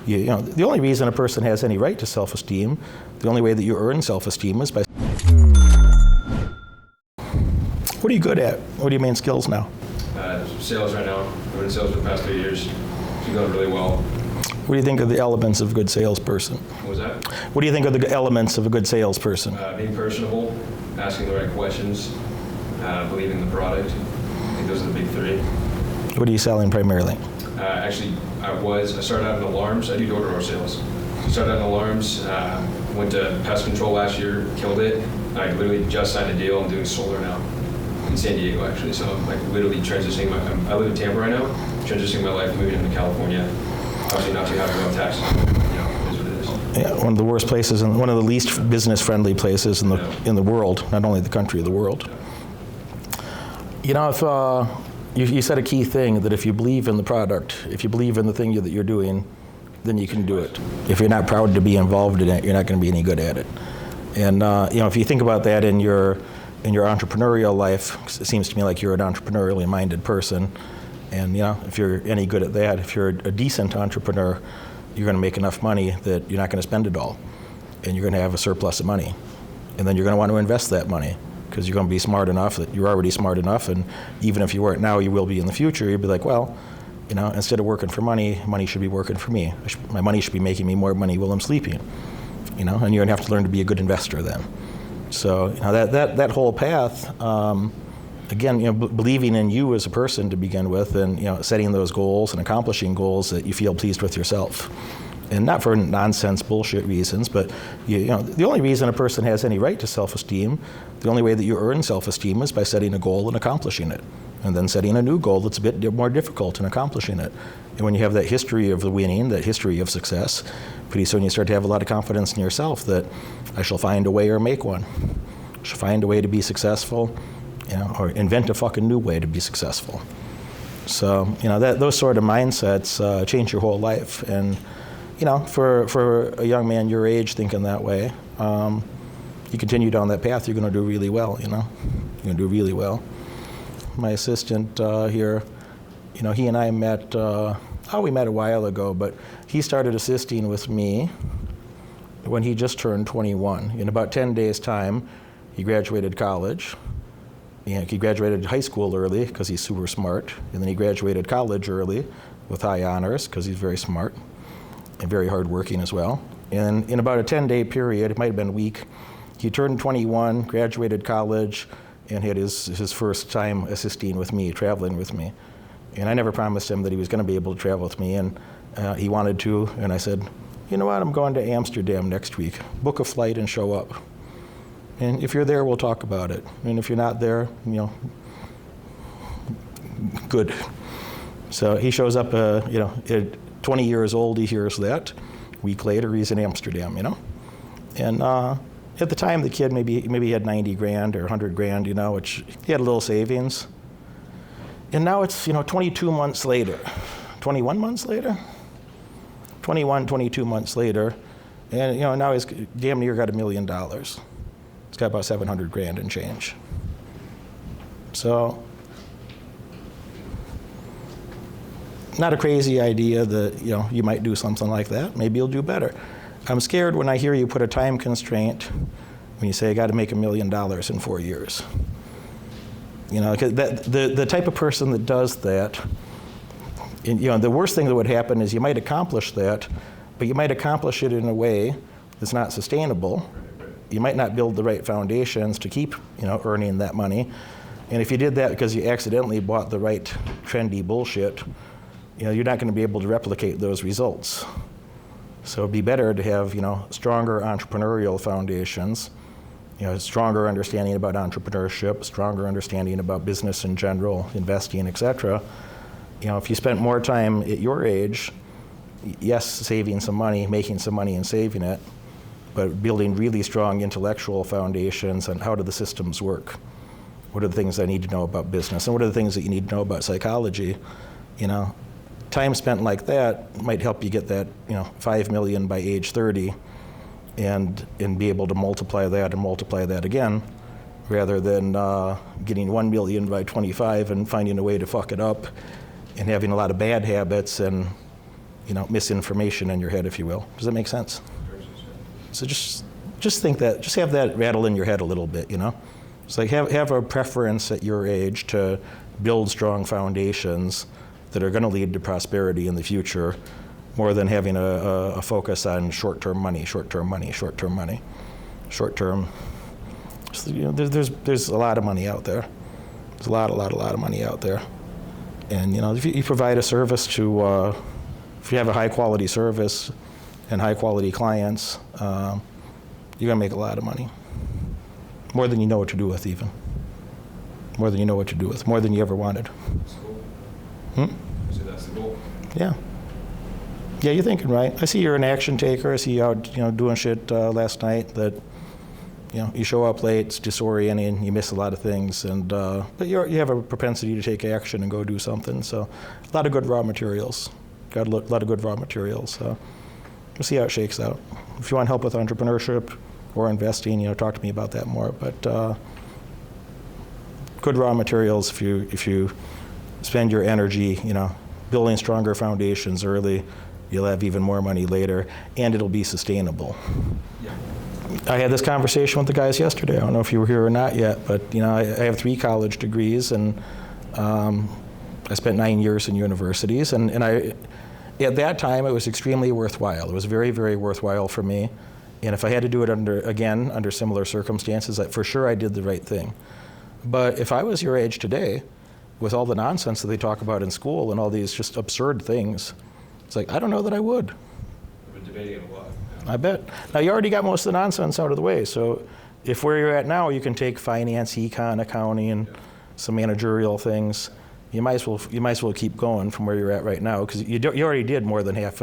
You know, the only reason a person has any right to self-esteem, the only way that you earn self-esteem is by... What are you good at? What are your main skills now? Sales right now. I've been in sales for the past 3 years. It's going really well. What do you think are the elements of a good salesperson? What was that? What do you think are the elements of a good salesperson? Being personable, asking the right questions, believing in the product. I think those are the big three. What are you selling primarily? Actually, I started out in alarms. I do door-to-door sales. Started out in alarms, went to pest control last year, killed it. I literally just signed a deal. I'm doing solar now in San Diego, actually. So I'm like literally transitioning. I live in Tampa right now, transitioning my life, moving into California. Obviously not too happy about taxes. It is what it is. Yeah, one of the worst places and one of the least business-friendly places in the world, not only the country, the world. You know, if you said a key thing that if you believe in the product, if you believe in the thing that you're doing, then you can do it. If you're not proud to be involved in it, you're not going to be any good at it. And you know, if you think about that in your entrepreneurial life, it seems to me like you're an entrepreneurially minded person. And you know, if you're any good at that, if you're a decent entrepreneur, you're going to make enough money that you're not going to spend it all, and you're going to have a surplus of money, and then you're going to want to invest that money because you're going to be smart enough that you're already smart enough, and even if you weren't now, you will be in the future. You'll be like, well, you know, instead of working for money, money should be working for me. My money should be making me more money while I'm sleeping, you know, and you're going to have to learn to be a good investor then. So you know, that whole path. Again, you know, believing in you as a person to begin with, and you know, setting those goals and accomplishing goals that you feel pleased with yourself, and not for nonsense bullshit reasons, but you know, the only reason a person has any right to self-esteem, the only way that you earn self-esteem is by setting a goal and accomplishing it, and then setting a new goal that's a bit more difficult and accomplishing it. And when you have that history of the winning, that history of success, pretty soon you start to have a lot of confidence in yourself that I shall find a way or make one. I shall find a way to be successful. You know, or invent a fucking new way to be successful. So, you know, those sort of mindsets change your whole life. And, you know, for a young man your age thinking that way, you continue down that path, you're going to do really well, you know. You're going to do really well. My assistant here, you know, he and I met, we met a while ago, but he started assisting with me when he just turned 21. In about 10 days' time, he graduated college. You know, he graduated high school early because he's super smart, and then he graduated college early with high honors because he's very smart and very hardworking as well. And in about a 10-day period, it might have been a week, he turned 21, graduated college, and had his first time assisting with me, traveling with me. And I never promised him that he was going to be able to travel with me, and he wanted to, and I said, you know what, I'm going to Amsterdam next week. Book a flight and show up. And if you're there, we'll talk about it. And if you're not there, you know, good. So he shows up, you know, at 20 years old, he hears that. A week later, he's in Amsterdam, you know. And at the time, the kid maybe had 90 grand or 100 grand, you know, which he had a little savings. And now it's, you know, 22 months later, 21 months later? 22 months later. And, you know, now he's damn near got $1 million. It's got about 700 grand and change. So, not a crazy idea that, you know, you might do something like that. Maybe you'll do better. I'm scared when I hear you put a time constraint when you say I got to make $1 million in 4 years. You know, 'cause the type of person that does that, and, you know, the worst thing that would happen is you might accomplish that, but you might accomplish it in a way that's not sustainable. You might not build the right foundations to keep, you know, earning that money. And if you did that because you accidentally bought the right trendy bullshit, you know, you're not going to be able to replicate those results. So it'd be better to have, you know, stronger entrepreneurial foundations, you know, stronger understanding about entrepreneurship, stronger understanding about business in general, investing, etc. You know, if you spent more time at your age, yes, saving some money, making some money and saving it, but building really strong intellectual foundations on how do the systems work. What are the things I need to know about business, and what are the things that you need to know about psychology? You know, time spent like that might help you get that, you know, 5 million by age 30, and be able to multiply that and multiply that again, rather than getting 1 million by 25 and finding a way to fuck it up, and having a lot of bad habits and, misinformation in your head, if you will. Does that make sense? So just think that, just have that rattle in your head a little bit, It's like have a preference at your age to build strong foundations that are going to lead to prosperity in the future, more than having a focus on short-term money. Short-term. There's a lot of money out there. There's a lot of money out there. And if you provide a service to, if you have a high-quality service and high-quality clients, you're gonna make a lot of money. More than you know what to do with, even. More than you know what to do with. More than you ever wanted. That's the goal. So that's the goal. Yeah. Yeah, you're thinking right. I see you're an action taker. I see you out, doing shit last night that, you show up late, it's disorienting, you miss a lot of things, and but you have a propensity to take action and go do something. So, a lot of good raw materials. Got a lot of good raw materials. So, we'll see how it shakes out. If you want help with entrepreneurship or investing, talk to me about that more. But good raw materials. If you spend your energy, building stronger foundations early, you'll have even more money later, and it'll be sustainable. Yeah. I had this conversation with the guys yesterday. I don't know if you were here or not yet, but I have 3 college degrees, and I spent 9 years in universities, and at that time it was extremely worthwhile. It was very, very worthwhile for me, and if I had to do it under similar circumstances, for sure I did the right thing. But if I was your age today, with all the nonsense that they talk about in school and all these just absurd things, it's like, I don't know that I would. We've been debating it a lot. I bet. Now, you already got most of the nonsense out of the way, so if where you're at now, you can take finance, econ, accounting, and some managerial things, you might as well keep going from where you're at right now, because you already did more than half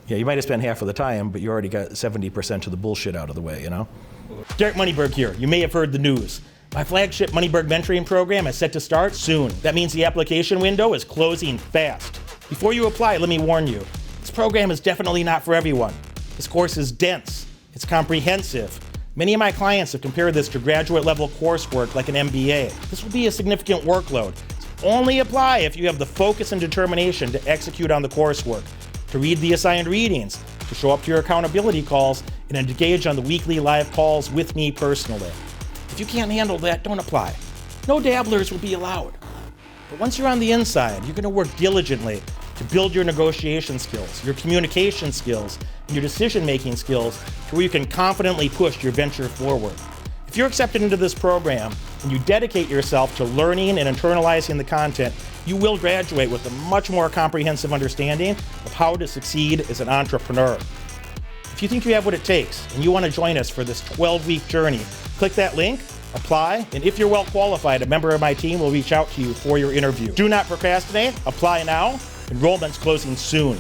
you might have spent half of the time, but you already got 70% of the bullshit out of the way, Derek Moneyberg here. You may have heard the news. My flagship Moneyberg mentoring program is set to start soon. That means the application window is closing fast. Before you apply, let me warn you, this program is definitely not for everyone. This course is dense, it's comprehensive. Many of my clients have compared this to graduate level coursework like an MBA. This will be a significant workload. Only apply if you have the focus and determination to execute on the coursework, to read the assigned readings, to show up to your accountability calls, and engage on the weekly live calls with me personally. If you can't handle that, don't apply. No dabblers will be allowed. But once you're on the inside, you're going to work diligently to build your negotiation skills, your communication skills, and your decision-making skills to where you can confidently push your venture forward. If you're accepted into this program and you dedicate yourself to learning and internalizing the content, you will graduate with a much more comprehensive understanding of how to succeed as an entrepreneur. If you think you have what it takes and you want to join us for this 12-week journey, click that link, apply, and if you're well qualified, a member of my team will reach out to you for your interview. Do not procrastinate. Apply now. Enrollment's closing soon.